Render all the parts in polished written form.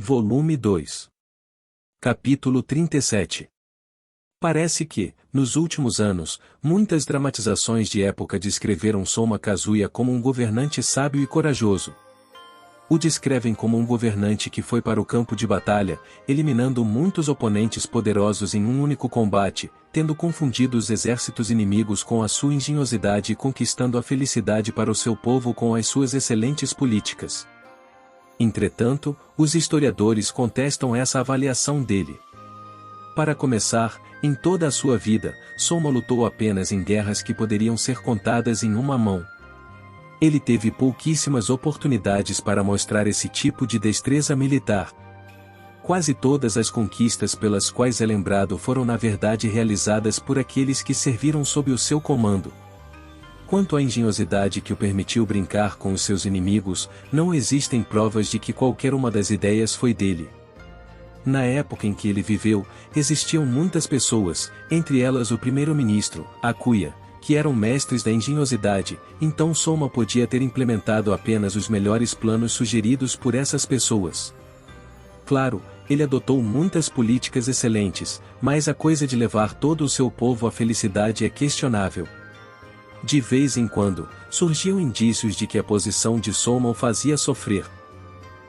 Volume 2. Capítulo 37. Parece que, nos últimos anos, muitas dramatizações de época descreveram Soma Kazuya como um governante sábio e corajoso. O descrevem como um governante que foi para o campo de batalha, eliminando muitos oponentes poderosos em um único combate, tendo confundido os exércitos inimigos com a sua engenhosidade e conquistando a felicidade para o seu povo com as suas excelentes políticas. Entretanto, os historiadores contestam essa avaliação dele. Para começar, em toda a sua vida, Soma lutou apenas em guerras que poderiam ser contadas em uma mão. Ele teve pouquíssimas oportunidades para mostrar esse tipo de destreza militar. Quase todas as conquistas pelas quais é lembrado foram na verdade realizadas por aqueles que serviram sob o seu comando. Quanto à engenhosidade que o permitiu brincar com os seus inimigos, não existem provas de que qualquer uma das ideias foi dele. Na época em que ele viveu, existiam muitas pessoas, entre elas o primeiro-ministro, Akuya, que eram mestres da engenhosidade, então Soma podia ter implementado apenas os melhores planos sugeridos por essas pessoas. Claro, ele adotou muitas políticas excelentes, mas a coisa de levar todo o seu povo à felicidade é questionável. De vez em quando, surgiam indícios de que a posição de Soma o fazia sofrer.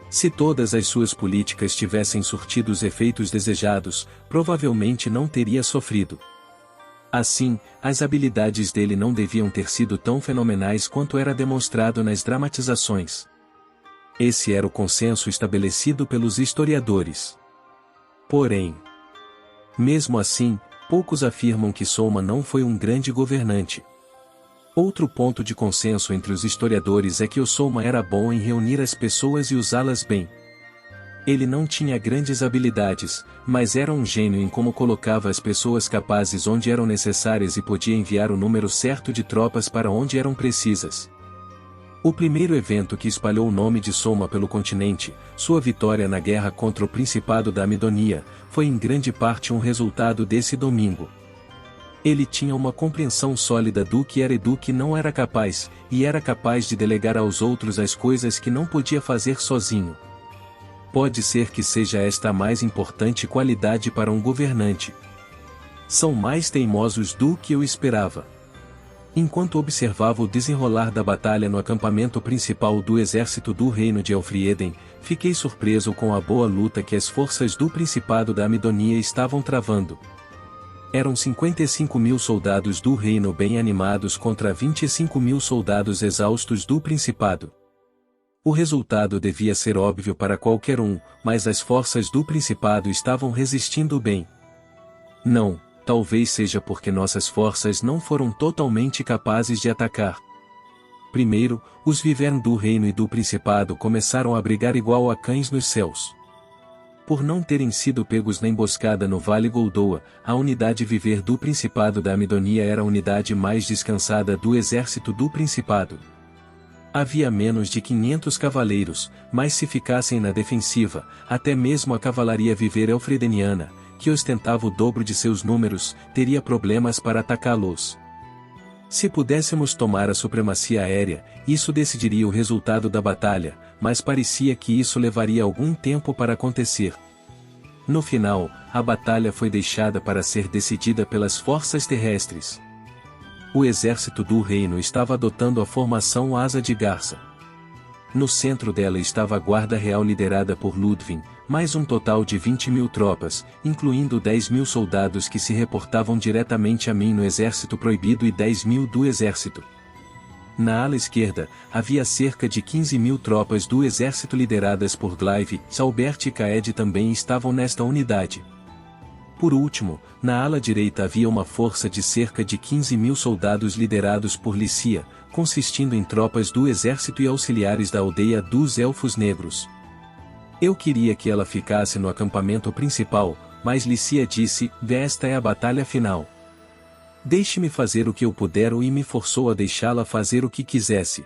Se todas as suas políticas tivessem surtido os efeitos desejados, provavelmente não teria sofrido. Assim, as habilidades dele não deviam ter sido tão fenomenais quanto era demonstrado nas dramatizações. Esse era o consenso estabelecido pelos historiadores. Porém, mesmo assim, poucos afirmam que Soma não foi um grande governante. Outro ponto de consenso entre os historiadores é que o Soma era bom em reunir as pessoas e usá-las bem. Ele não tinha grandes habilidades, mas era um gênio em como colocava as pessoas capazes onde eram necessárias e podia enviar o número certo de tropas para onde eram precisas. O primeiro evento que espalhou o nome de Soma pelo continente, sua vitória na guerra contra o Principado da Amidonia, foi em grande parte um resultado desse domingo. Ele tinha uma compreensão sólida do que era e do que não era capaz, e era capaz de delegar aos outros as coisas que não podia fazer sozinho. Pode ser que seja esta a mais importante qualidade para um governante. São mais teimosos do que eu esperava. Enquanto observava o desenrolar da batalha no acampamento principal do exército do reino de Elfrieden, fiquei surpreso com a boa luta que as forças do Principado da Amidonia estavam travando. Eram 55.000 soldados do reino bem animados contra 25.000 soldados exaustos do Principado. O resultado devia ser óbvio para qualquer um, mas as forças do Principado estavam resistindo bem. Não, talvez seja porque nossas forças não foram totalmente capazes de atacar. Primeiro, os Vivern do reino e do Principado começaram a brigar igual a cães nos céus. Por não terem sido pegos na emboscada no Vale Goldoa, a unidade Viver do Principado da Amidonia era a unidade mais descansada do exército do Principado. Havia menos de 500 cavaleiros, mas se ficassem na defensiva, até mesmo a cavalaria Viver Elfredeniana, que ostentava o dobro de seus números, teria problemas para atacá-los. Se pudéssemos tomar a supremacia aérea, isso decidiria o resultado da batalha, mas parecia que isso levaria algum tempo para acontecer. No final, a batalha foi deixada para ser decidida pelas forças terrestres. O exército do reino estava adotando a formação asa de garça. No centro dela estava a guarda real liderada por Ludwig, mais um total de 20.000 tropas, incluindo 10.000 soldados que se reportavam diretamente a mim no exército proibido e 10.000 do exército. Na ala esquerda, havia cerca de 15.000 tropas do exército lideradas por Glaive, Salbert e Caed também estavam nesta unidade. Por último, na ala direita havia uma força de cerca de 15.000 soldados liderados por Lícia, consistindo em tropas do exército e auxiliares da aldeia dos Elfos Negros. Eu queria que ela ficasse no acampamento principal, mas Lícia disse: "Esta é a batalha final. Deixe-me fazer o que eu puder", e me forçou a deixá-la fazer o que quisesse.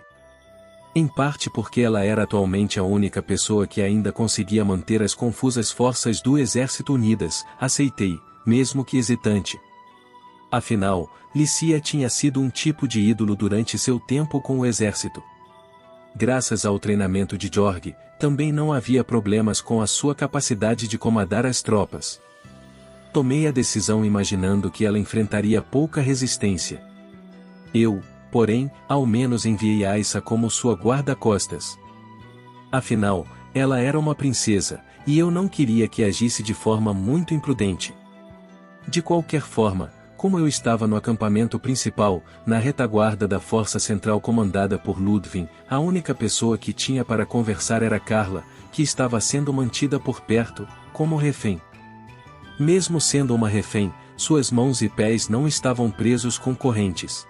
Em parte porque ela era atualmente a única pessoa que ainda conseguia manter as confusas forças do exército unidas, aceitei, mesmo que hesitante. Afinal, Lícia tinha sido um tipo de ídolo durante seu tempo com o exército. Graças ao treinamento de Jorg, também não havia problemas com a sua capacidade de comandar as tropas. Tomei a decisão imaginando que ela enfrentaria pouca resistência. Eu, porém, ao menos enviei Aissa como sua guarda-costas. Afinal, ela era uma princesa, e eu não queria que agisse de forma muito imprudente. De qualquer forma, como eu estava no acampamento principal, na retaguarda da força central comandada por Ludwig, a única pessoa que tinha para conversar era Carla, que estava sendo mantida por perto, como refém. Mesmo sendo uma refém, suas mãos e pés não estavam presos com correntes.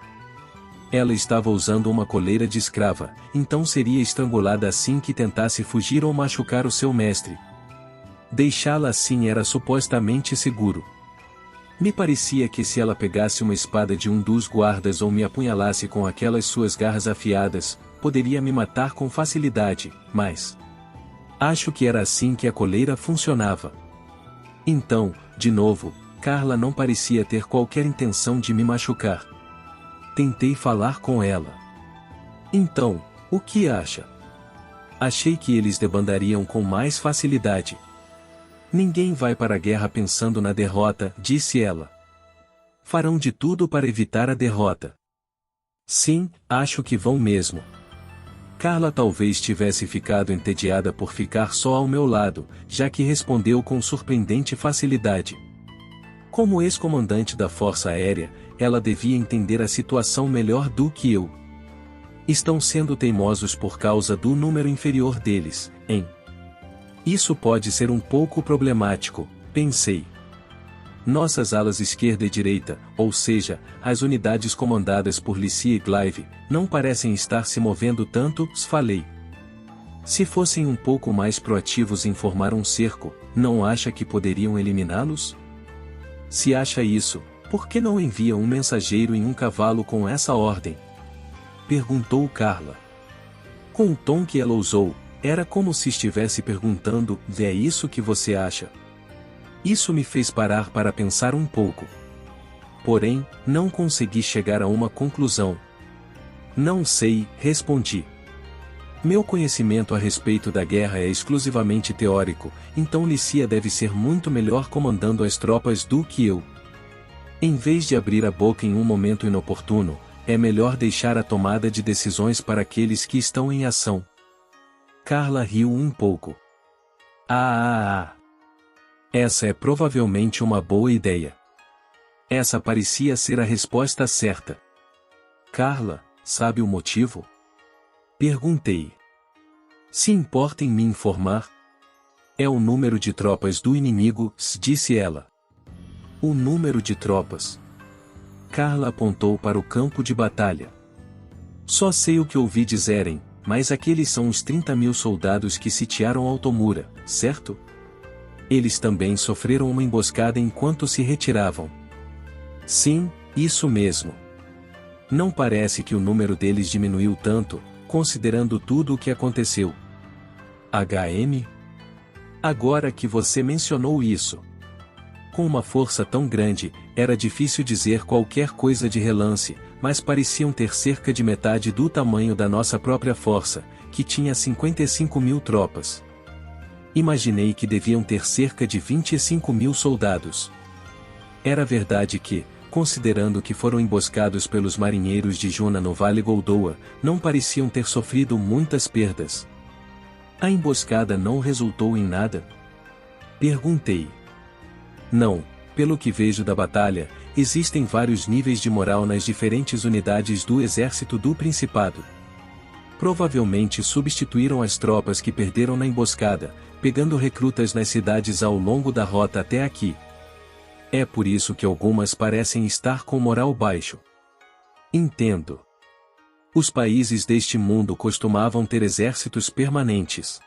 Ela estava usando uma coleira de escrava, então seria estrangulada assim que tentasse fugir ou machucar o seu mestre. Deixá-la assim era supostamente seguro. Me parecia que se ela pegasse uma espada de um dos guardas ou me apunhalasse com aquelas suas garras afiadas, poderia me matar com facilidade, mas acho que era assim que a coleira funcionava. Então, de novo, Carla não parecia ter qualquer intenção de me machucar. Tentei falar com ela. Então, o que acha? Achei que eles debandariam com mais facilidade. Ninguém vai para a guerra pensando na derrota, disse ela. Farão de tudo para evitar a derrota. Sim, acho que vão mesmo. Carla talvez tivesse ficado entediada por ficar só ao meu lado, já que respondeu com surpreendente facilidade. Como ex-comandante da Força Aérea, ela devia entender a situação melhor do que eu. Estão sendo teimosos por causa do número inferior deles, hein? Isso pode ser um pouco problemático, pensei. Nossas alas esquerda e direita, ou seja, as unidades comandadas por Licia e Clive, não parecem estar se movendo tanto, falei. Se fossem um pouco mais proativos em formar um cerco, não acha que poderiam eliminá-los? Se acha isso, por que não envia um mensageiro em um cavalo com essa ordem? Perguntou Carla. Com o tom que ela usou, era como se estivesse perguntando, é isso que você acha? Isso me fez parar para pensar um pouco. Porém, não consegui chegar a uma conclusão. Não sei, respondi. Meu conhecimento a respeito da guerra é exclusivamente teórico, então Licia deve ser muito melhor comandando as tropas do que eu. Em vez de abrir a boca em um momento inoportuno, é melhor deixar a tomada de decisões para aqueles que estão em ação. Carla riu um pouco. Essa é provavelmente uma boa ideia. Essa parecia ser a resposta certa. Carla, sabe o motivo? Perguntei. Se importa em me informar? É o número de tropas do inimigo, disse ela. O número de tropas. Carla apontou para o campo de batalha. Só sei o que ouvi dizerem, mas aqueles são os 30.000 soldados que sitiaram Altomura, certo? Eles também sofreram uma emboscada enquanto se retiravam. Sim, isso mesmo. Não parece que o número deles diminuiu tanto, considerando tudo o que aconteceu. HM? Agora que você mencionou isso. Com uma força tão grande, era difícil dizer qualquer coisa de relance, mas pareciam ter cerca de metade do tamanho da nossa própria força, que tinha 55.000 tropas. Imaginei que deviam ter cerca de 25.000 soldados. Era verdade que, considerando que foram emboscados pelos marinheiros de Juna no Vale Goldoa, não pareciam ter sofrido muitas perdas. A emboscada não resultou em nada? Perguntei. Não, pelo que vejo da batalha, existem vários níveis de moral nas diferentes unidades do exército do Principado. Provavelmente substituíram as tropas que perderam na emboscada, pegando recrutas nas cidades ao longo da rota até aqui. É por isso que algumas parecem estar com moral baixo. Entendo. Os países deste mundo costumavam ter exércitos permanentes.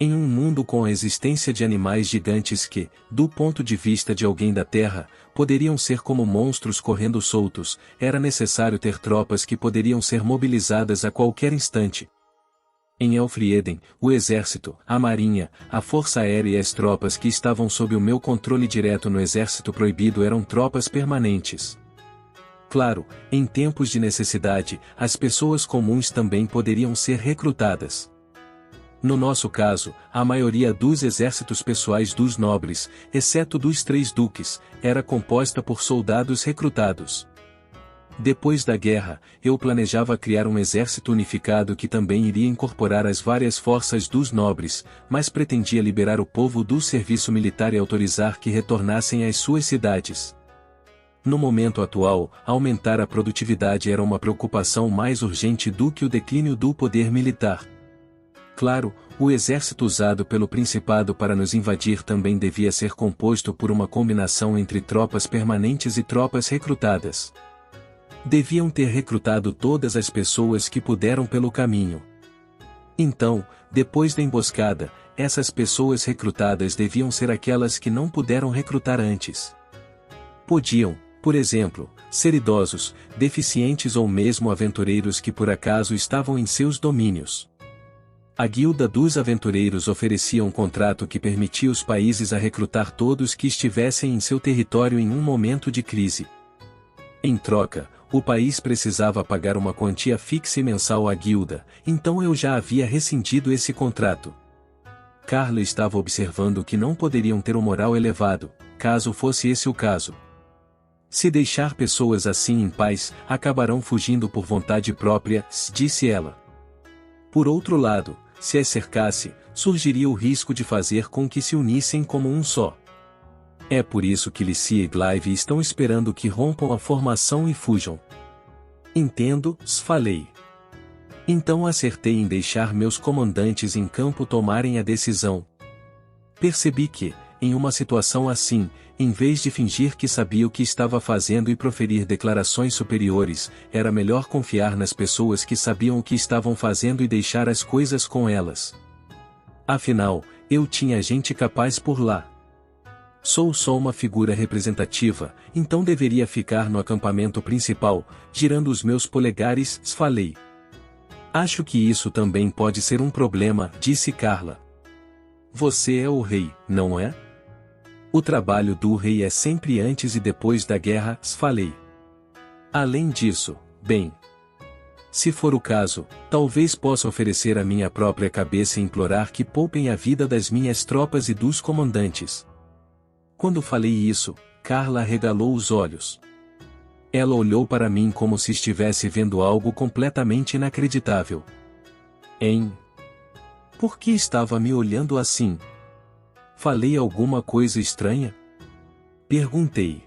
Em um mundo com a existência de animais gigantes que, do ponto de vista de alguém da Terra, poderiam ser como monstros correndo soltos, era necessário ter tropas que poderiam ser mobilizadas a qualquer instante. Em Elfrieden, o exército, a marinha, a força aérea e as tropas que estavam sob o meu controle direto no exército proibido eram tropas permanentes. Claro, em tempos de necessidade, as pessoas comuns também poderiam ser recrutadas. No nosso caso, a maioria dos exércitos pessoais dos nobres, exceto dos 3 duques, era composta por soldados recrutados. Depois da guerra, eu planejava criar um exército unificado que também iria incorporar as várias forças dos nobres, mas pretendia liberar o povo do serviço militar e autorizar que retornassem às suas cidades. No momento atual, aumentar a produtividade era uma preocupação mais urgente do que o declínio do poder militar. Claro, o exército usado pelo Principado para nos invadir também devia ser composto por uma combinação entre tropas permanentes e tropas recrutadas. Deviam ter recrutado todas as pessoas que puderam pelo caminho. Então, depois da emboscada, essas pessoas recrutadas deviam ser aquelas que não puderam recrutar antes. Podiam, por exemplo, ser idosos, deficientes ou mesmo aventureiros que por acaso estavam em seus domínios. A Guilda dos Aventureiros oferecia um contrato que permitia os países a recrutar todos que estivessem em seu território em um momento de crise. Em troca, o país precisava pagar uma quantia fixa e mensal à guilda, então eu já havia rescindido esse contrato. Carla estava observando que não poderiam ter um moral elevado, caso fosse esse o caso. Se deixar pessoas assim em paz, acabarão fugindo por vontade própria, disse ela. Por outro lado, se as cercasse, surgiria o risco de fazer com que se unissem como um só. É por isso que Licia e Clive estão esperando que rompam a formação e fujam. Entendo, falei. Então acertei em deixar meus comandantes em campo tomarem a decisão. Percebi que, em uma situação assim, em vez de fingir que sabia o que estava fazendo e proferir declarações superiores, era melhor confiar nas pessoas que sabiam o que estavam fazendo e deixar as coisas com elas. Afinal, eu tinha gente capaz por lá. Sou só uma figura representativa, então deveria ficar no acampamento principal, girando os meus polegares, falei. Acho que isso também pode ser um problema, disse Carla. Você é o rei, não é? O trabalho do rei é sempre antes e depois da guerra, falei. Além disso, bem. Se for o caso, talvez possa oferecer a minha própria cabeça e implorar que poupem a vida das minhas tropas e dos comandantes. Quando falei isso, Carla arregalou os olhos. Ela olhou para mim como se estivesse vendo algo completamente inacreditável. Por que estava me olhando assim? Falei alguma coisa estranha? Perguntei.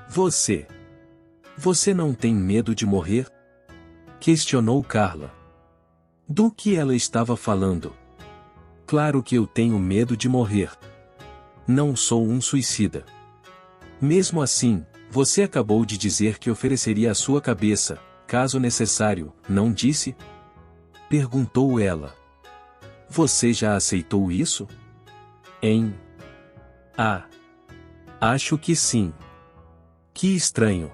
Você não tem medo de morrer? Questionou Carla. Do que ela estava falando? Claro que eu tenho medo de morrer. Não sou um suicida. Mesmo assim, você acabou de dizer que ofereceria a sua cabeça, caso necessário, não disse? Perguntou ela. Você já aceitou isso? Acho que sim. Que estranho.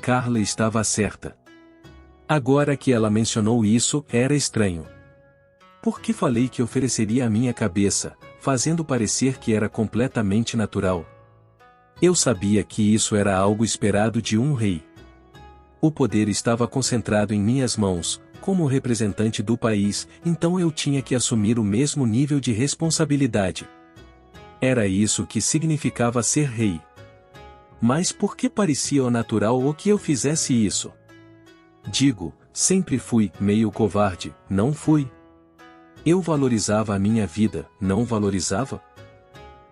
Carla estava certa. Agora que ela mencionou isso, era estranho. Por que falei que ofereceria a minha cabeça, fazendo parecer que era completamente natural? Eu sabia que isso era algo esperado de um rei. O poder estava concentrado em minhas mãos, como representante do país, então eu tinha que assumir o mesmo nível de responsabilidade. Era isso que significava ser rei. Mas por que parecia natural o que eu fizesse isso? Digo, sempre fui meio covarde, não fui? Eu valorizava a minha vida, não valorizava?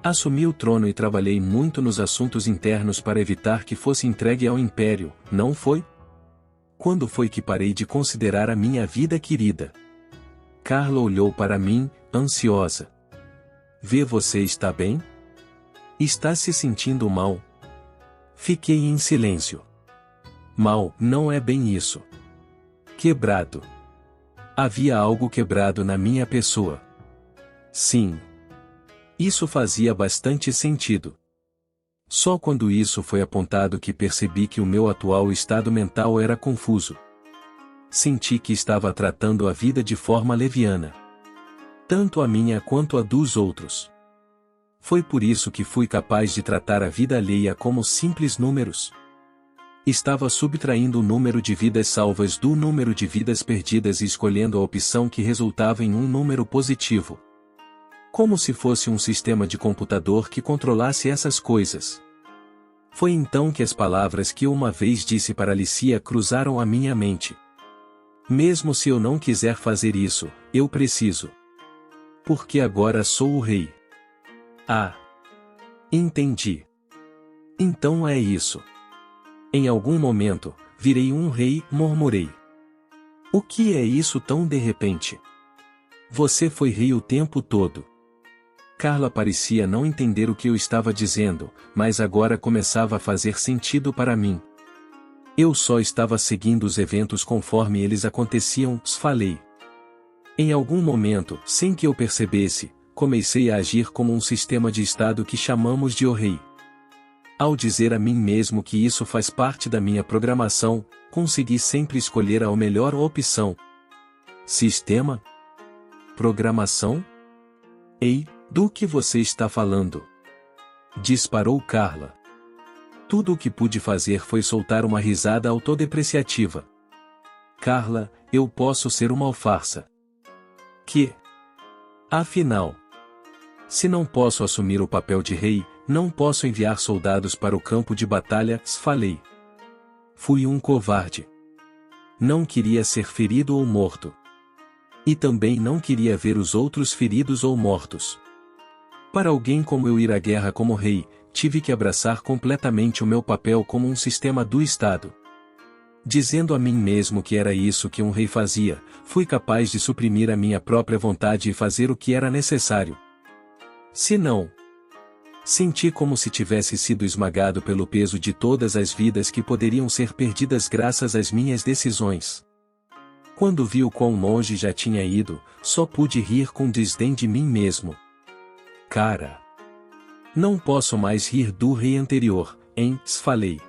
Assumi o trono e trabalhei muito nos assuntos internos para evitar que fosse entregue ao império, não foi? Quando foi que parei de considerar a minha vida querida? Carla olhou para mim, ansiosa. Você está bem? Está se sentindo mal? Fiquei em silêncio. Mal, não é bem isso. Quebrado. Havia algo quebrado na minha pessoa. Sim. Isso fazia bastante sentido. Só quando isso foi apontado que percebi que o meu atual estado mental era confuso. Senti que estava tratando a vida de forma leviana. Tanto a minha quanto a dos outros. Foi por isso que fui capaz de tratar a vida alheia como simples números. Estava subtraindo o número de vidas salvas do número de vidas perdidas e escolhendo a opção que resultava em um número positivo. Como se fosse um sistema de computador que controlasse essas coisas. Foi então que as palavras que eu uma vez disse para Alicia cruzaram a minha mente. Mesmo se eu não quiser fazer isso, eu preciso. Porque agora sou o rei. Ah! Entendi. Então é isso. Em algum momento, virei um rei, murmurei. O que é isso tão de repente? Você foi rei o tempo todo. Carla parecia não entender o que eu estava dizendo, mas agora começava a fazer sentido para mim. Eu só estava seguindo os eventos conforme eles aconteciam, falei. Em algum momento, sem que eu percebesse, comecei a agir como um sistema de estado que chamamos de o rei. Ao dizer a mim mesmo que isso faz parte da minha programação, consegui sempre escolher a melhor opção. Sistema? Programação? Ei, do que você está falando? Disparou Carla. Tudo o que pude fazer foi soltar uma risada autodepreciativa. Carla, eu posso ser uma farsa. Que? Afinal, se não posso assumir o papel de rei, não posso enviar soldados para o campo de batalha, falei. Fui um covarde. Não queria ser ferido ou morto. E também não queria ver os outros feridos ou mortos. Para alguém como eu ir à guerra como rei, tive que abraçar completamente o meu papel como um sistema do Estado. Dizendo a mim mesmo que era isso que um rei fazia, fui capaz de suprimir a minha própria vontade e fazer o que era necessário. Se não, senti como se tivesse sido esmagado pelo peso de todas as vidas que poderiam ser perdidas graças às minhas decisões. Quando vi o quão longe já tinha ido, só pude rir com desdém de mim mesmo. Cara! Não posso mais rir do rei anterior, hein? Falei.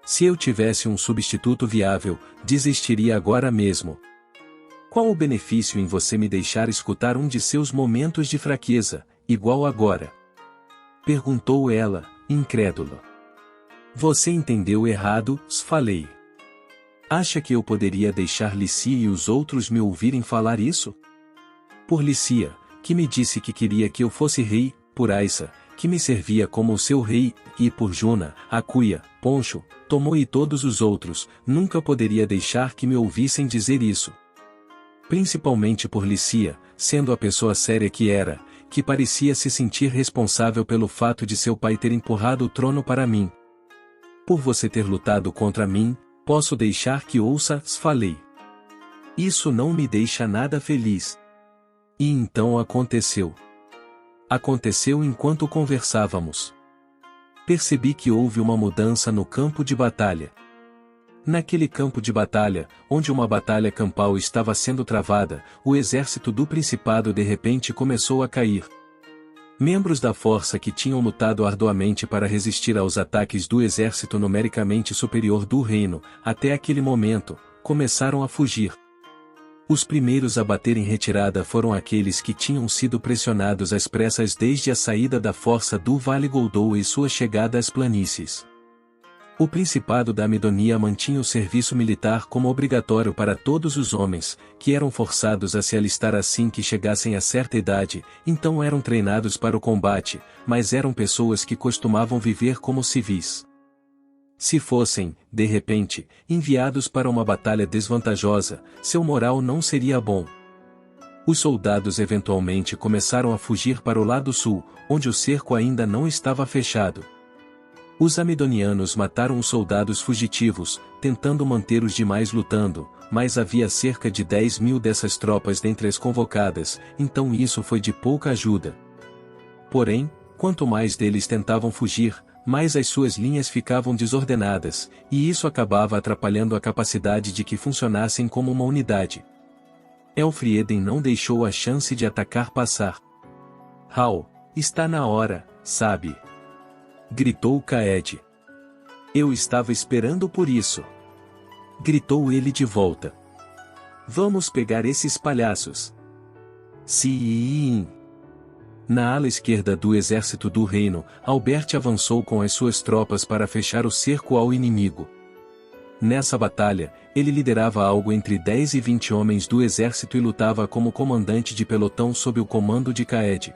Se eu tivesse um substituto viável, desistiria agora mesmo. Qual o benefício em você me deixar escutar um de seus momentos de fraqueza, igual agora? Perguntou ela, incrédula. Você entendeu errado, falei. Acha que eu poderia deixar Licia e os outros me ouvirem falar isso? Por Licia, que me disse que queria que eu fosse rei, por Aissa, que me servia como o seu rei, e por Juna, Akuya, Poncho, Tomo e todos os outros, nunca poderia deixar que me ouvissem dizer isso. Principalmente por Licia, sendo a pessoa séria que era, que parecia se sentir responsável pelo fato de seu pai ter empurrado o trono para mim. Por você ter lutado contra mim, posso deixar que ouça, falei. Isso não me deixa nada feliz. E então aconteceu. Aconteceu enquanto conversávamos. Percebi que houve uma mudança no campo de batalha. Naquele campo de batalha, onde uma batalha campal estava sendo travada, o exército do Principado de repente começou a cair. Membros da força que tinham lutado arduamente para resistir aos ataques do exército numericamente superior do reino, até aquele momento, começaram a fugir. Os primeiros a bater em retirada foram aqueles que tinham sido pressionados às pressas desde a saída da força do Vale Goldou e sua chegada às planícies. O Principado da Amidonia mantinha o serviço militar como obrigatório para todos os homens, que eram forçados a se alistar assim que chegassem a certa idade, então eram treinados para o combate, mas eram pessoas que costumavam viver como civis. Se fossem, de repente, enviados para uma batalha desvantajosa, seu moral não seria bom. Os soldados eventualmente começaram a fugir para o lado sul, onde o cerco ainda não estava fechado. Os amidonianos mataram os soldados fugitivos, tentando manter os demais lutando, mas havia cerca de 10.000 dessas tropas dentre as convocadas, então isso foi de pouca ajuda. Porém, quanto mais deles tentavam fugir, mais as suas linhas ficavam desordenadas, e isso acabava atrapalhando a capacidade de que funcionassem como uma unidade. Elfrieden não deixou a chance de atacar passar. Hal, está na hora, sabe? Gritou Kaed. Eu estava esperando por isso. Gritou ele de volta. Vamos pegar esses palhaços. Sim. Na ala esquerda do exército do reino, Albert avançou com as suas tropas para fechar o cerco ao inimigo. Nessa batalha, ele liderava algo entre 10 e 20 homens do exército e lutava como comandante de pelotão sob o comando de Caed.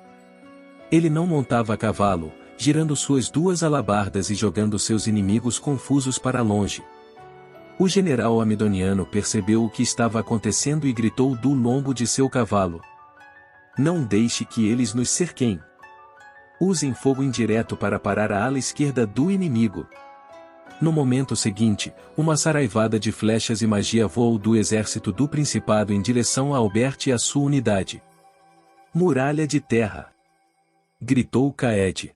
Ele não montava a cavalo, girando suas duas alabardas e jogando seus inimigos confusos para longe. O general amidoniano percebeu o que estava acontecendo e gritou do lombo de seu cavalo: "Não deixe que eles nos cerquem. Usem fogo indireto para parar a ala esquerda do inimigo." No momento seguinte, uma saraivada de flechas e magia voou do exército do Principado em direção a Albert e a sua unidade. "Muralha de terra!" gritou Caed.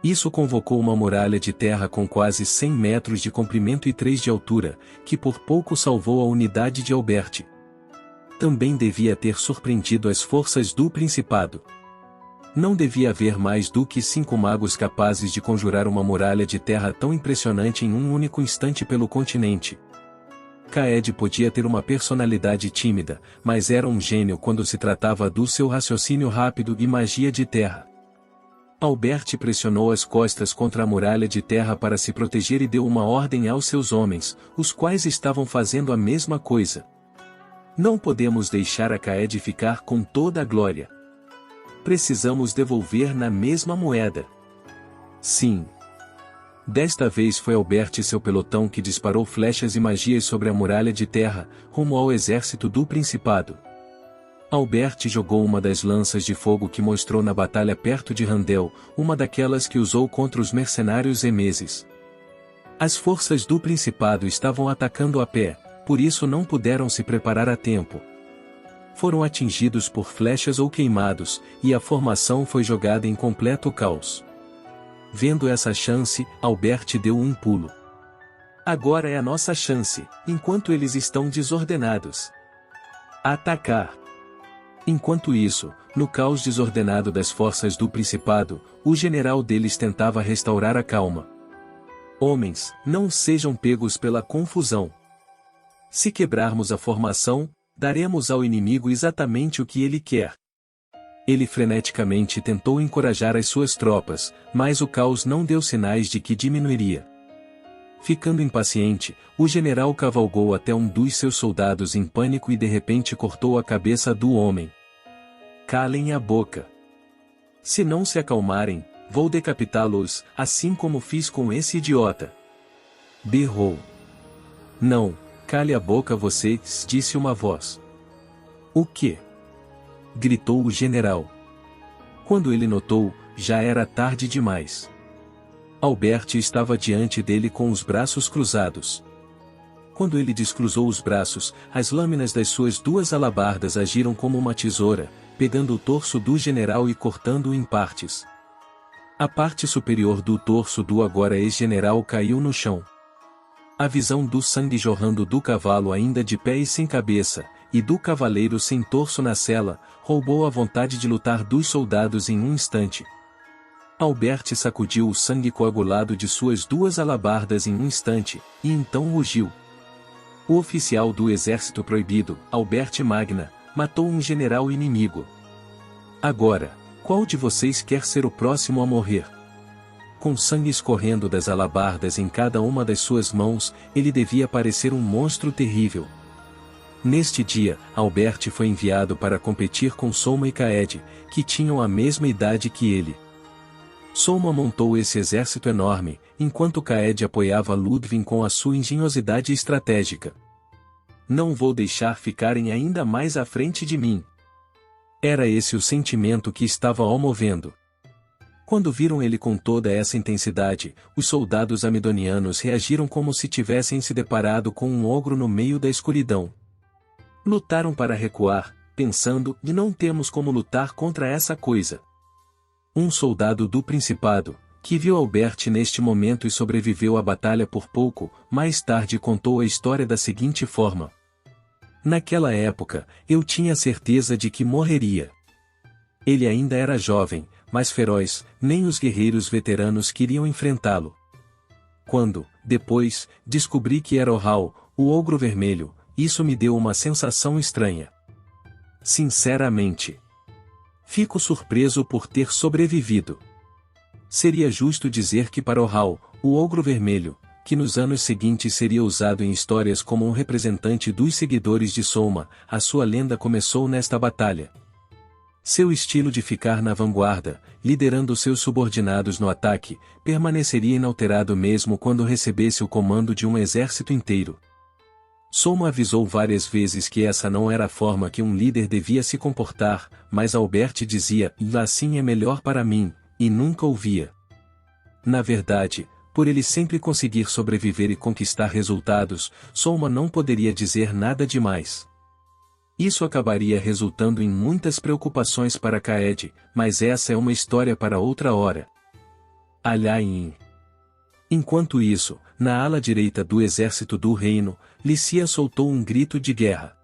Isso convocou uma muralha de terra com quase 100 metros de comprimento e 3 de altura, que por pouco salvou a unidade de Albert. Também devia ter surpreendido as forças do Principado. Não devia haver mais do que 5 magos capazes de conjurar uma muralha de terra tão impressionante em um único instante pelo continente. Caed podia ter uma personalidade tímida, mas era um gênio quando se tratava do seu raciocínio rápido e magia de terra. Albert pressionou as costas contra a muralha de terra para se proteger e deu uma ordem aos seus homens, os quais estavam fazendo a mesma coisa. "Não podemos deixar a Caed ficar com toda a glória. Precisamos devolver na mesma moeda." Sim. Desta vez foi Albert e seu pelotão que disparou flechas e magias sobre a muralha de terra, rumo ao exército do Principado. Albert jogou uma das lanças de fogo que mostrou na batalha perto de Randel, uma daquelas que usou contra os mercenários emeses. As forças do Principado estavam atacando a pé, por isso não puderam se preparar a tempo. Foram atingidos por flechas ou queimados, e a formação foi jogada em completo caos. Vendo essa chance, Albert deu um pulo. "Agora é a nossa chance, enquanto eles estão desordenados. Atacar!" Enquanto isso, no caos desordenado das forças do Principado, o general deles tentava restaurar a calma. "Homens, não sejam pegos pela confusão. Se quebrarmos a formação, daremos ao inimigo exatamente o que ele quer." Ele freneticamente tentou encorajar as suas tropas, mas o caos não deu sinais de que diminuiria. Ficando impaciente, o general cavalgou até um dos seus soldados em pânico e de repente cortou a cabeça do homem. "Calem a boca. Se não se acalmarem, vou decapitá-los, assim como fiz com esse idiota." Berrou. "Não, cale a boca você", disse uma voz. "O quê?" gritou o general. Quando ele notou, já era tarde demais. Albert estava diante dele com os braços cruzados. Quando ele descruzou os braços, as lâminas das suas duas alabardas agiram como uma tesoura, pegando o torso do general e cortando-o em partes. A parte superior do torso do agora ex-general caiu no chão. A visão do sangue jorrando do cavalo ainda de pé e sem cabeça, e do cavaleiro sem torso na sela, roubou a vontade de lutar dos soldados em um instante. Albert sacudiu o sangue coagulado de suas duas alabardas em um instante, e então rugiu. O oficial do exército proibido, Albert Magna, matou um general inimigo. "Agora, qual de vocês quer ser o próximo a morrer?" Com sangue escorrendo das alabardas em cada uma das suas mãos, ele devia parecer um monstro terrível. Neste dia, Albert foi enviado para competir com Soma e Caed, que tinham a mesma idade que ele. Soma montou esse exército enorme, enquanto Caed apoiava Ludwig com a sua engenhosidade estratégica. "Não vou deixar ficarem ainda mais à frente de mim." Era esse o sentimento que estava o movendo. Quando viram ele com toda essa intensidade, os soldados amidonianos reagiram como se tivessem se deparado com um ogro no meio da escuridão. Lutaram para recuar, pensando, e não temos como lutar contra essa coisa. Um soldado do Principado, que viu Albert neste momento e sobreviveu à batalha por pouco, mais tarde contou a história da seguinte forma: "Naquela época, eu tinha certeza de que morreria. Ele ainda era jovem, mas feroz, nem os guerreiros veteranos queriam enfrentá-lo. Quando, depois, descobri que era Ohal, o ogro vermelho, isso me deu uma sensação estranha. Sinceramente, fico surpreso por ter sobrevivido. Seria justo dizer que para Ohal, o ogro vermelho, que nos anos seguintes seria usado em histórias como um representante dos seguidores de Soma, a sua lenda começou nesta batalha. Seu estilo de ficar na vanguarda, liderando seus subordinados no ataque, permaneceria inalterado mesmo quando recebesse o comando de um exército inteiro. Soma avisou várias vezes que essa não era a forma que um líder devia se comportar, mas Albert dizia, assim é melhor para mim, e nunca ouvia. Na verdade, por ele sempre conseguir sobreviver e conquistar resultados, Soma não poderia dizer nada demais. Isso acabaria resultando em muitas preocupações para Kaed, mas essa é uma história para outra hora. Alhain. Enquanto isso, na ala direita do exército do reino, Lícia soltou um grito de guerra.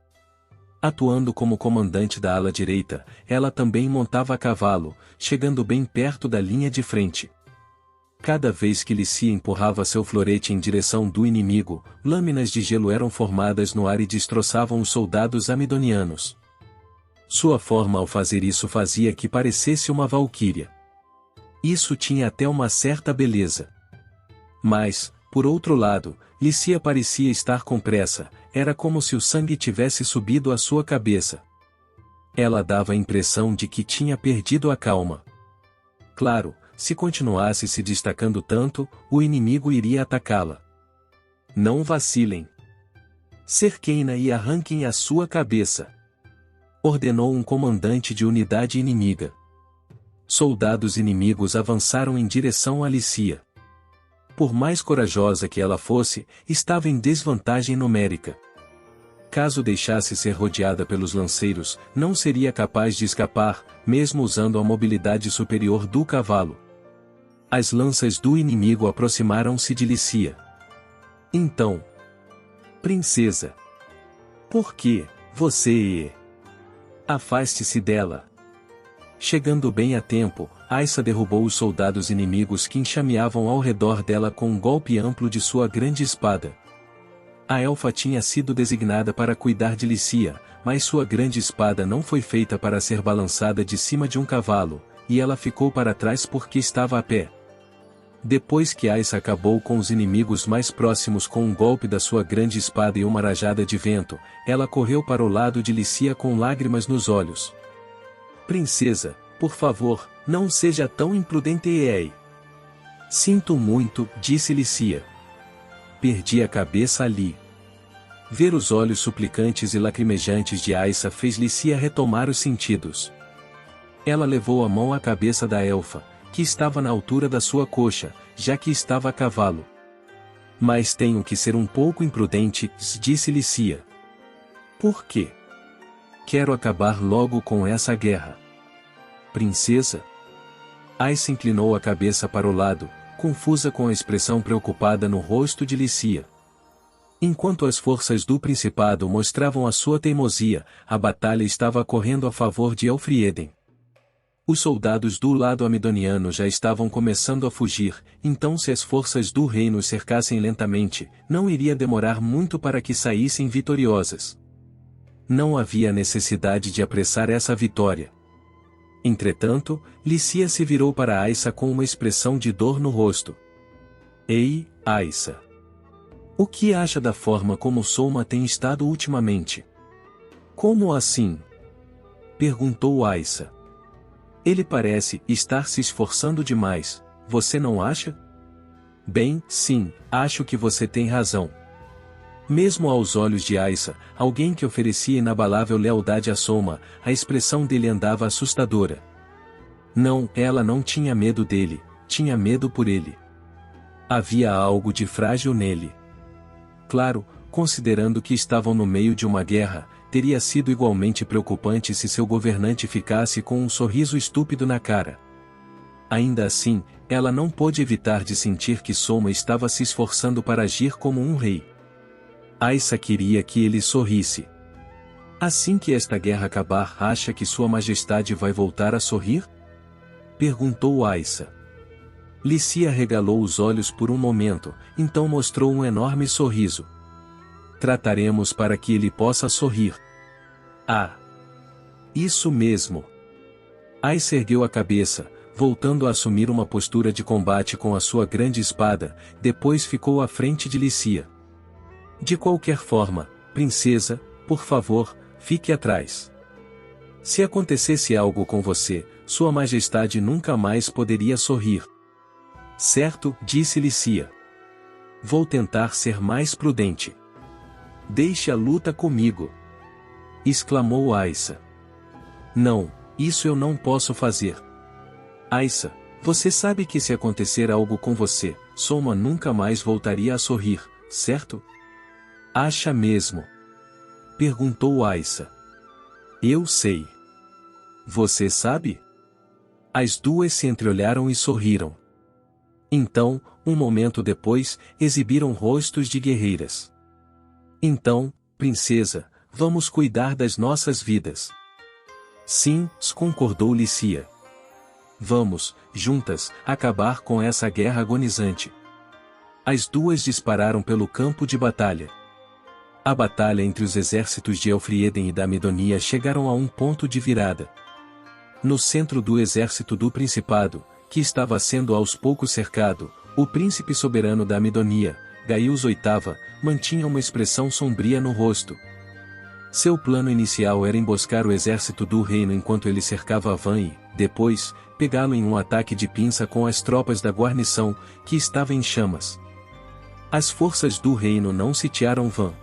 Atuando como comandante da ala direita, ela também montava a cavalo, chegando bem perto da linha de frente. Cada vez que Lícia empurrava seu florete em direção do inimigo, lâminas de gelo eram formadas no ar e destroçavam os soldados amidonianos. Sua forma ao fazer isso fazia que parecesse uma valquíria. Isso tinha até uma certa beleza. Mas, por outro lado, Lícia parecia estar com pressa, era como se o sangue tivesse subido à sua cabeça. Ela dava a impressão de que tinha perdido a calma. Claro, se continuasse se destacando tanto, o inimigo iria atacá-la. Não vacilem. Cerquem-na e arranquem a sua cabeça. Ordenou um comandante de unidade inimiga. Soldados inimigos avançaram em direção a Lícia. Por mais corajosa que ela fosse, estava em desvantagem numérica. Caso deixasse ser rodeada pelos lanceiros, não seria capaz de escapar, mesmo usando a mobilidade superior do cavalo. As lanças do inimigo aproximaram-se de Lícia. Então, princesa, por que você afaste-se dela? Chegando bem a tempo, Aissa derrubou os soldados inimigos que enxameavam ao redor dela com um golpe amplo de sua grande espada. A elfa tinha sido designada para cuidar de Lícia, mas sua grande espada não foi feita para ser balançada de cima de um cavalo, e ela ficou para trás porque estava a pé. Depois que Aissa acabou com os inimigos mais próximos com um golpe da sua grande espada e uma rajada de vento, ela correu para o lado de Lícia com lágrimas nos olhos. Princesa, por favor, não seja tão imprudente. Sinto muito, disse Lícia. Perdi a cabeça ali. Ver os olhos suplicantes e lacrimejantes de Aissa fez Lícia retomar os sentidos. Ela levou a mão à cabeça da elfa, que estava na altura da sua coxa, já que estava a cavalo. Mas tenho que ser um pouco imprudente, disse Lícia. Por quê? Quero acabar logo com essa guerra. Princesa? Aissa inclinou a cabeça para o lado, confusa com a expressão preocupada no rosto de Lícia. Enquanto as forças do Principado mostravam a sua teimosia, a batalha estava correndo a favor de Elfrieden. Os soldados do lado amidoniano já estavam começando a fugir, então se as forças do reino cercassem lentamente, não iria demorar muito para que saíssem vitoriosas. Não havia necessidade de apressar essa vitória. Entretanto, Lícia se virou para Aissa com uma expressão de dor no rosto. Ei, Aissa! O que acha da forma como Soma tem estado ultimamente? Como assim? Perguntou Aissa. Ele parece estar se esforçando demais, você não acha? Bem, sim, acho que você tem razão. Mesmo aos olhos de Aissa, alguém que oferecia inabalável lealdade a Soma, a expressão dele andava assustadora. Não, ela não tinha medo dele, tinha medo por ele. Havia algo de frágil nele. Claro, considerando que estavam no meio de uma guerra, teria sido igualmente preocupante se seu governante ficasse com um sorriso estúpido na cara. Ainda assim, ela não pôde evitar de sentir que Soma estava se esforçando para agir como um rei. Aissa queria que ele sorrisse. Assim que esta guerra acabar, acha que Sua Majestade vai voltar a sorrir? Perguntou Aissa. Lícia regalou os olhos por um momento, então mostrou um enorme sorriso. Trataremos para que ele possa sorrir. Ah! Isso mesmo! Aissa ergueu a cabeça, voltando a assumir uma postura de combate com a sua grande espada, depois ficou à frente de Lícia. De qualquer forma, princesa, por favor, fique atrás. Se acontecesse algo com você, Sua Majestade nunca mais poderia sorrir. Certo, disse Lícia. Vou tentar ser mais prudente. Deixe a luta comigo, exclamou Aissa. Não, isso eu não posso fazer. Aissa, você sabe que se acontecer algo com você, Soma nunca mais voltaria a sorrir, certo? Acha mesmo? Perguntou Aissa. Eu sei. Você sabe? As duas se entreolharam e sorriram. Então, um momento depois, exibiram rostos de guerreiras. Então, princesa, vamos cuidar das nossas vidas. Sim, concordou Lícia. Vamos, juntas, acabar com essa guerra agonizante. As duas dispararam pelo campo de batalha. A batalha entre os exércitos de Elfrieden e da Midonia chegaram a um ponto de virada. No centro do exército do Principado, que estava sendo aos poucos cercado, o príncipe soberano da Midonia, Gaius VIII, mantinha uma expressão sombria no rosto. Seu plano inicial era emboscar o exército do reino enquanto ele cercava Van e, depois, pegá-lo em um ataque de pinça com as tropas da guarnição, que estava em chamas. As forças do reino não sitiaram Van.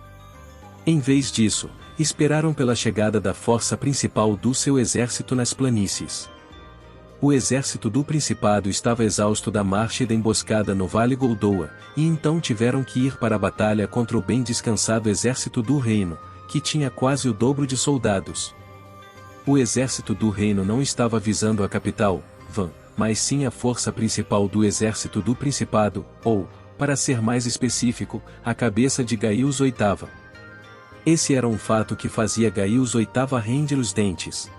Em vez disso, esperaram pela chegada da força principal do seu exército nas planícies. O exército do Principado estava exausto da marcha e da emboscada no Vale Goldoa, e então tiveram que ir para a batalha contra o bem descansado exército do reino, que tinha quase o dobro de soldados. O exército do reino não estava visando a capital, Van, mas sim a força principal do exército do Principado, ou, para ser mais específico, a cabeça de Gaius VIII. Esse era um fato que fazia Gaius VIII render os dentes.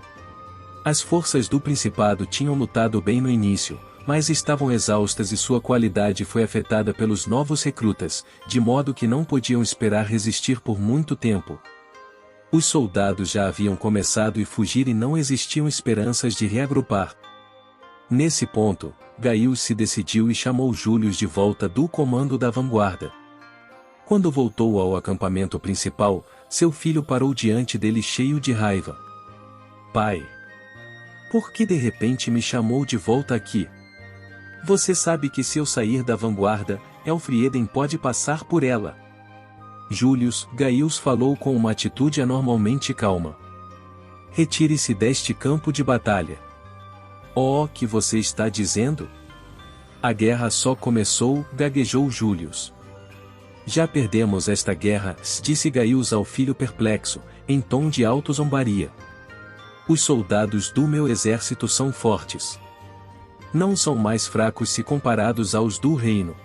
As forças do Principado tinham lutado bem no início, mas estavam exaustas e sua qualidade foi afetada pelos novos recrutas, de modo que não podiam esperar resistir por muito tempo. Os soldados já haviam começado a fugir e não existiam esperanças de reagrupar. Nesse ponto, Gaius se decidiu e chamou Július de volta do comando da vanguarda. Quando voltou ao acampamento principal, seu filho parou diante dele cheio de raiva. Pai! Por que de repente me chamou de volta aqui? Você sabe que se eu sair da vanguarda, Elfrieden pode passar por ela. Július, Gaius falou com uma atitude anormalmente calma. Retire-se deste campo de batalha. Oh, que você está dizendo? A guerra só começou, gaguejou Július. Já perdemos esta guerra, disse Gaius ao filho perplexo, em tom de autozombaria. Os soldados do meu exército são fortes. Não são mais fracos se comparados aos do reino.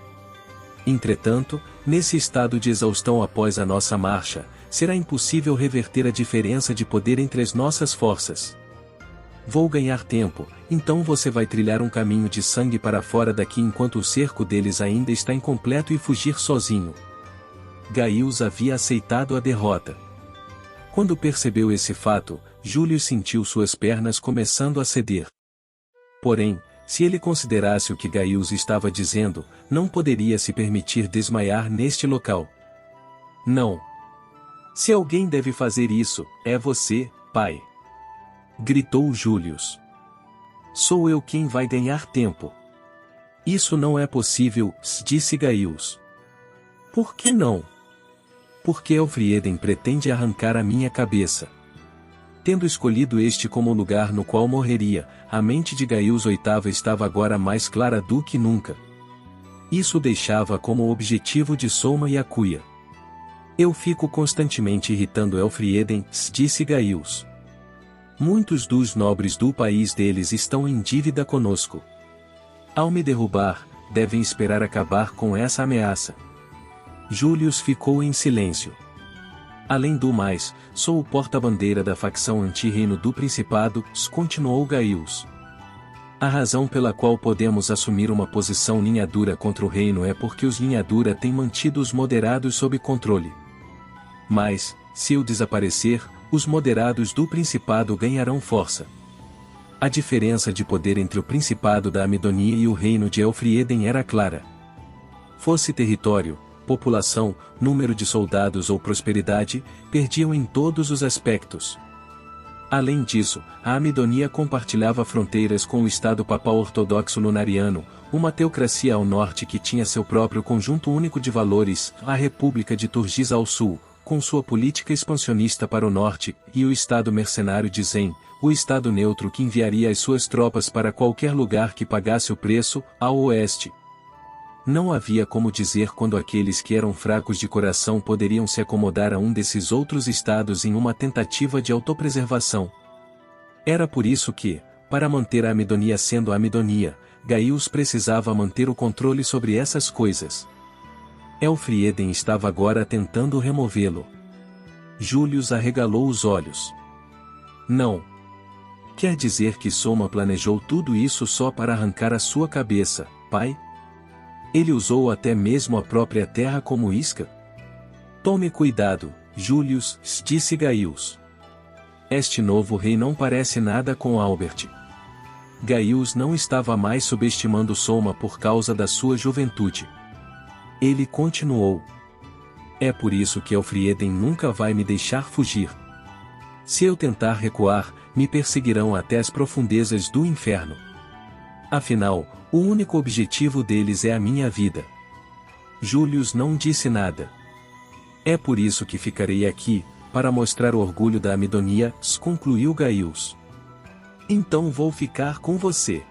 Entretanto, nesse estado de exaustão após a nossa marcha, será impossível reverter a diferença de poder entre as nossas forças. Vou ganhar tempo, então você vai trilhar um caminho de sangue para fora daqui enquanto o cerco deles ainda está incompleto e fugir sozinho. Gaius havia aceitado a derrota. Quando percebeu esse fato, Júlio sentiu suas pernas começando a ceder. Porém, se ele considerasse o que Gaius estava dizendo, não poderia se permitir desmaiar neste local. Não. Se alguém deve fazer isso, é você, pai. Gritou Július. Sou eu quem vai ganhar tempo. Isso não é possível, disse Gaius. Por que não? Porque Elfrieden pretende arrancar a minha cabeça. Tendo escolhido este como o lugar no qual morreria, a mente de Gaius VIII estava agora mais clara do que nunca. Isso o deixava como objetivo de Soma e Acuia. Eu fico constantemente irritando Elfrieden, disse Gaius. Muitos dos nobres do país deles estão em dívida conosco. Ao me derrubar, devem esperar acabar com essa ameaça. Július ficou em silêncio. Além do mais, sou o porta-bandeira da facção anti-reino do Principado, continuou Gaius. A razão pela qual podemos assumir uma posição linha dura contra o reino é porque os linha dura têm mantido os moderados sob controle. Mas, se eu desaparecer, os moderados do Principado ganharão força. A diferença de poder entre o Principado da Amidonia e o reino de Elfrieden era clara. Fosse território, população, número de soldados ou prosperidade, perdiam em todos os aspectos. Além disso, a Amidonia compartilhava fronteiras com o Estado Papal Ortodoxo Lunariano, uma teocracia ao norte que tinha seu próprio conjunto único de valores, a República de Turgis ao sul, com sua política expansionista para o norte, e o Estado mercenário de Zen, o Estado neutro que enviaria as suas tropas para qualquer lugar que pagasse o preço, ao oeste. Não havia como dizer quando aqueles que eram fracos de coração poderiam se acomodar a um desses outros estados em uma tentativa de autopreservação. Era por isso que, para manter a Amidonia sendo a Amidonia, Gaius precisava manter o controle sobre essas coisas. Elfrieden estava agora tentando removê-lo. Július arregalou os olhos. Não. Quer dizer que Soma planejou tudo isso só para arrancar a sua cabeça, pai? Ele usou até mesmo a própria terra como isca? Tome cuidado, Július, disse Gaius. Este novo rei não parece nada com Albert. Gaius não estava mais subestimando Soma por causa da sua juventude. Ele continuou. É por isso que Elfrieden nunca vai me deixar fugir. Se eu tentar recuar, me perseguirão até as profundezas do inferno. Afinal, o único objetivo deles é a minha vida. Július não disse nada. É por isso que ficarei aqui, para mostrar o orgulho da Amidonia, concluiu Gaius. Então vou ficar com você.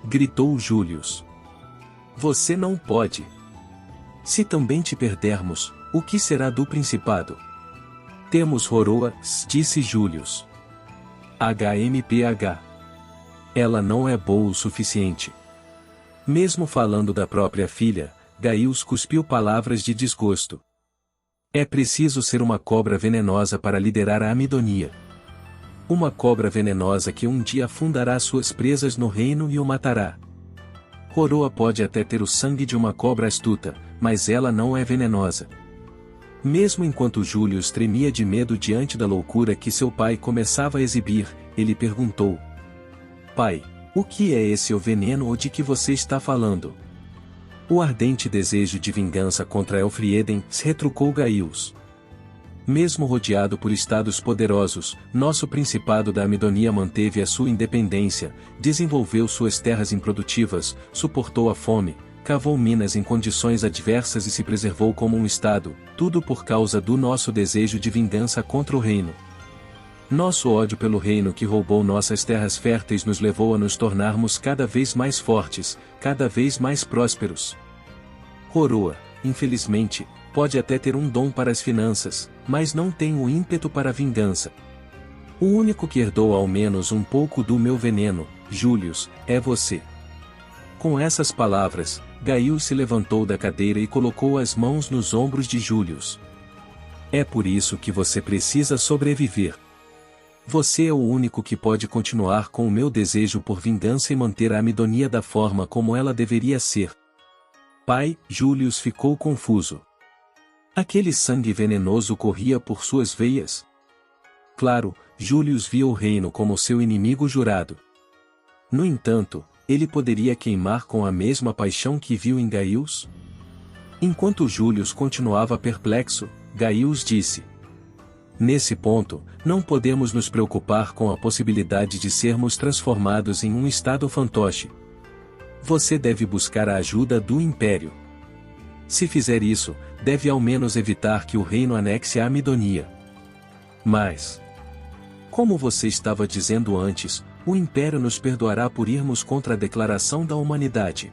Gritou Július. Você não pode. Se também te perdermos, o que será do Principado? Temos Roroa, disse Július. HMPH. Ela não é boa o suficiente. Mesmo falando da própria filha, Gaius cuspiu palavras de desgosto. É preciso ser uma cobra venenosa para liderar a Amidonia. Uma cobra venenosa que um dia afundará suas presas no reino e o matará. Roroa pode até ter o sangue de uma cobra astuta, mas ela não é venenosa. Mesmo enquanto Július tremia de medo diante da loucura que seu pai começava a exibir, ele perguntou: Pai, o que é esse o veneno de que você está falando? O ardente desejo de vingança contra Elfrieden, retrucou Gaius. Mesmo rodeado por estados poderosos, nosso Principado da Amidonia manteve a sua independência, desenvolveu suas terras improdutivas, suportou a fome, cavou minas em condições adversas e se preservou como um estado, tudo por causa do nosso desejo de vingança contra o reino. Nosso ódio pelo reino que roubou nossas terras férteis nos levou a nos tornarmos cada vez mais fortes, cada vez mais prósperos. Roroa, infelizmente, pode até ter um dom para as finanças, mas não tem o ímpeto para a vingança. O único que herdou ao menos um pouco do meu veneno, Július, é você. Com essas palavras, Gaius se levantou da cadeira e colocou as mãos nos ombros de Július. É por isso que você precisa sobreviver. Você é o único que pode continuar com o meu desejo por vingança e manter a Amidonia da forma como ela deveria ser. Pai, Július ficou confuso. Aquele sangue venenoso corria por suas veias? Claro, Július via o reino como seu inimigo jurado. No entanto, ele poderia queimar com a mesma paixão que viu em Gaius? Enquanto Július continuava perplexo, Gaius disse: Nesse ponto, não podemos nos preocupar com a possibilidade de sermos transformados em um estado fantoche. Você deve buscar a ajuda do Império. Se fizer isso, deve ao menos evitar que o reino anexe a Amidonia. Mas, como você estava dizendo antes, o Império nos perdoará por irmos contra a declaração da humanidade.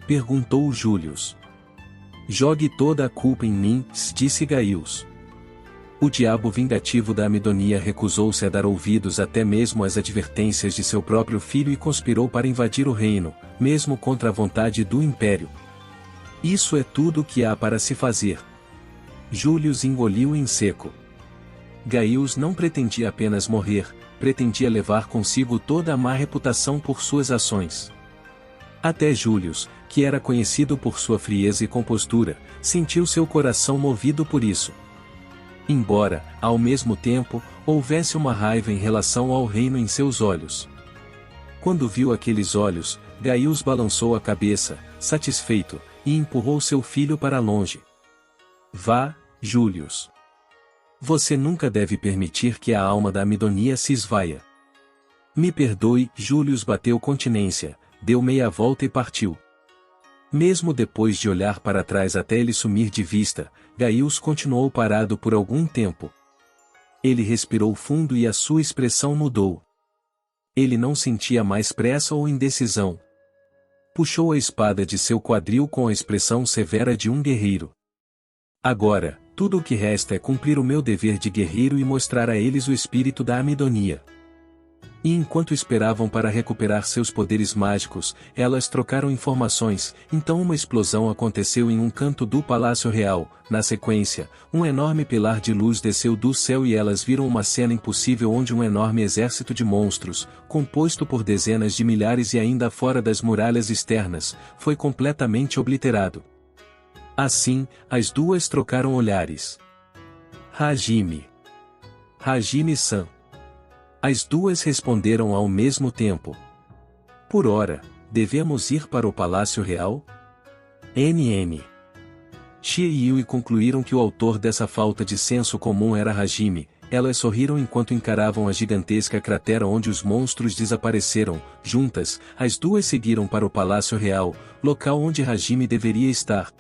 Perguntou Július. Jogue toda a culpa em mim, disse Gaius. O diabo vingativo da Amidonia recusou-se a dar ouvidos até mesmo às advertências de seu próprio filho e conspirou para invadir o reino, mesmo contra a vontade do Império. Isso é tudo o que há para se fazer. Július engoliu em seco. Gaius não pretendia apenas morrer, pretendia levar consigo toda a má reputação por suas ações. Até Július, que era conhecido por sua frieza e compostura, sentiu seu coração movido por isso. Embora, ao mesmo tempo, houvesse uma raiva em relação ao reino em seus olhos. Quando viu aqueles olhos, Gaius balançou a cabeça, satisfeito, e empurrou seu filho para longe. Vá, Július. Você nunca deve permitir que a alma da Amidonia se esvaia. Me perdoe, Július bateu continência, deu meia volta e partiu. Mesmo depois de olhar para trás até ele sumir de vista, Gaius continuou parado por algum tempo. Ele respirou fundo e a sua expressão mudou. Ele não sentia mais pressa ou indecisão. Puxou a espada de seu quadril com a expressão severa de um guerreiro. Agora, tudo o que resta é cumprir o meu dever de guerreiro e mostrar a eles o espírito da Amidonia. E enquanto esperavam para recuperar seus poderes mágicos, elas trocaram informações, então uma explosão aconteceu em um canto do Palácio Real. Na sequência, um enorme pilar de luz desceu do céu e elas viram uma cena impossível onde um enorme exército de monstros, composto por dezenas de milhares e ainda fora das muralhas externas, foi completamente obliterado. Assim, as duas trocaram olhares. Hajime. Hajime-san. As duas responderam ao mesmo tempo. Por ora, devemos ir para o Palácio Real? NM. Xie e Yui concluíram que o autor dessa falta de senso comum era Hajime. Elas sorriram enquanto encaravam a gigantesca cratera onde os monstros desapareceram. Juntas, as duas seguiram para o Palácio Real, local onde Hajime deveria estar.